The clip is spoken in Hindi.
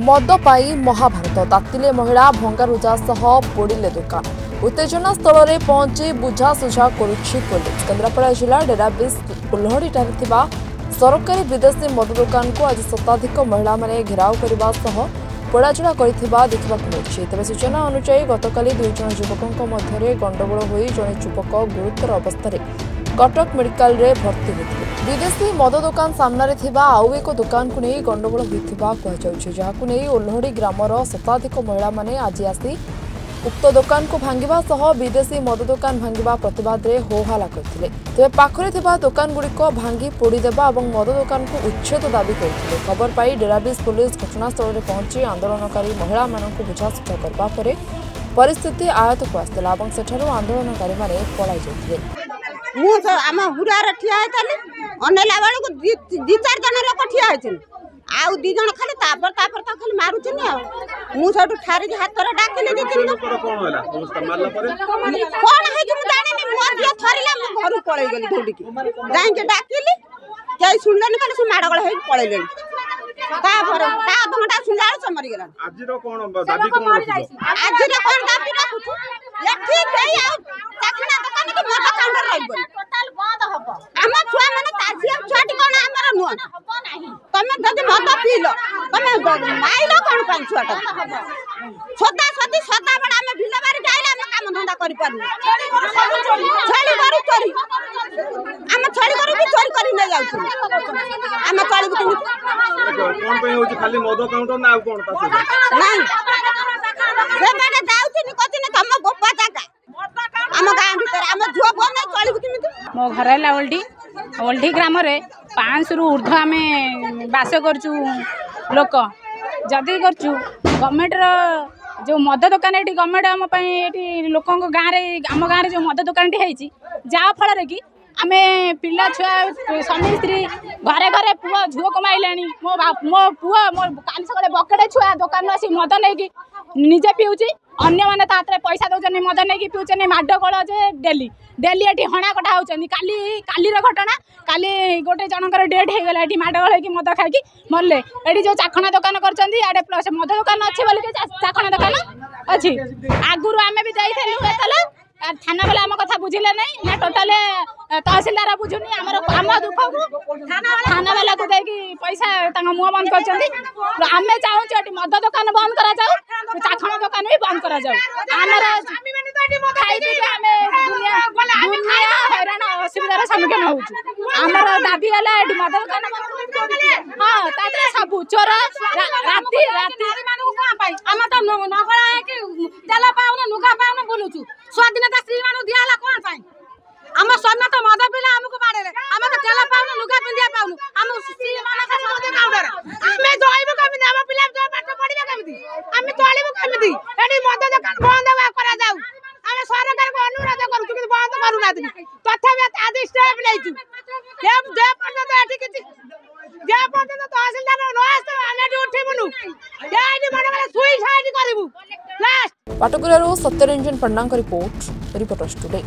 मद पाई महाभारत तातिले महिला भंगारुजा सह पोड़िले दुकान उत्तेजना स्थल में पहुंची बुझासुझा करुछि पुलिस। केन्द्रापड़ा जिला डेराबिस उल्लहड़ी सरकारी विदेशी मद दुकान को आज शताधिक महिला माने घेराव करने सह पोड़ाछड़ा देखा मिली। तेज सूचना अनुसार गतकाली दुई जन युवकों मध्य गंडगोल हो जड़े युवक गुरुतर अवस्था कटक मेडिकल रे भर्ती होते। विदेशी मद दुकान सामने थिबा आउ एक दुकान को नहीं गंडगोल होता कहुच्छे, जहां नहीं उल्लहड़ी ग्रामर शताधिक महिला माने आज आसी उक्त दुकान को भांगिबा सह विदेशी मद दुकान भांगिबा प्रतिवाद रे होहल्ला करथिले। तेबे पाखरे थिबा दुकान गुड़िक भांगी पोड़ीदेबा और मद दुकान को उच्छेद दाबी करथिले। खबर पाई डेराबिस पुलिस घटनास्थल में पहुंची आंदोलनकारी महिला मानक बुझासुझा करबा परे परिस्थिति आयत को आसला और सेठारु आंदोलनकारी माने पलाई जायथिले। आम हुरार ठिया होतली अनेला बेलू दी चार जन लोक ठिया होछन आउ दी जन खाली तापर तो खाली मारुछन आ मु सब ठारी हाथ रे डाकिले दी तीन कोन होला अवस्था मारला परे कोन है कि मु जानि नि मोर दिया थरिला मु घर पळै गेली दौड़ी के जाई के डाकिली के सुनले न से माडगळ हे पळैले तापर ता घंटा सुनला से मरि गेला। आज रो कोन दाबी कोन रखियो आज रो कोन दाबी रखुछु एठी केई आ चाखना दुकान के मोर काउंटर रहबो टोटल बंद हबो। हम छुआ माने ताजिया छुआटी कोन हमर नुआ हबो नाही तमे जदी मद पीलो तमे माइलो कोन पान छुआटा सदा बडा हम भिले बारी जाइला हम काम धंदा करि पारनु छाली करू चोरी हम छाली करू भी चोरी करि न जाउ हम चली बुतनी कोन पे होची खाली मद काउंटर ना कोन पास नहीं से माने जाउती कति न तम गोपा जागा हम गां भीतर हम झुआ फोन नहीं चली बुतनी मो घर है ओल्डी ग्राम रे 500 रु ऊर्ध्व आम बास करचु लोक जदि करचु गवर्नमेंट रो जो मद दुकान ये गवर्नमेंट आम लोक गाँव में जो मद दुकान जा फल कि आम पिला छुआ स्वामी स्त्री घरे घरे पुआ झुओ कमाइला मो पुआ मो काली सकाଳେ बकेटे छुआ दुकान आसी मद नहीं निजे पीऊँच अन्य मैंने ताते पैसा दौरान मद नहीं पीऊँ माडगोल जे डेली डेली ये हणा कटा होती काली घटना काली गोटे जनकर डेथ हो गला माडगोल हो मद खाई मरले ये जो चाखणा दुकान कर प्लस मद दुकान अच्छी बोलिक चाखणा दुकान अच्छी आगुरी आम भी जाइलु थाना वाला आम कथा बुझिले नहीं ना टोटाल तहसीलदार बुझुनी आम दुख को थाना वाला को देकी पैसा मुह बंद कर आम चाहूँ मद दुकान बंद करा जाऊ चाखणा दुकान भी बंद करा जाऊ हैरान असुविधार सम्मुखीन होमर दाबी है मद दुकान हाँ सब चोर राति आम तो नगला जल पाऊन नुगा पाऊन बुलुचु स्वाधीनता स्त्री मानु दियाला कोन पाई हम सोना तो मद पिला हमको बाड़े हम तो तेल पाऊन नुगा पिंदिया पाऊन हम स्त्री माना का मद काउंटर हमें जोइबो कमी हम पिला जो पाठ पढिबे कमी हम चलिबो कमी एडी मद दुकान बंद करा जाऊ हम सरकार को अनुरोध करू कि बंद करू ना तथापि आदि स्टेप लेछु जे पर्यंत एठी किछि जे पर्यंत तहसीलदार न आसे हम एठी उठिबुनु एडी मन वाला सुइसाइड करिवु लास्ट पाटकुरारू सत्यरंजन पन्ना रिपोर्ट रिपोर्टर्स टुडे।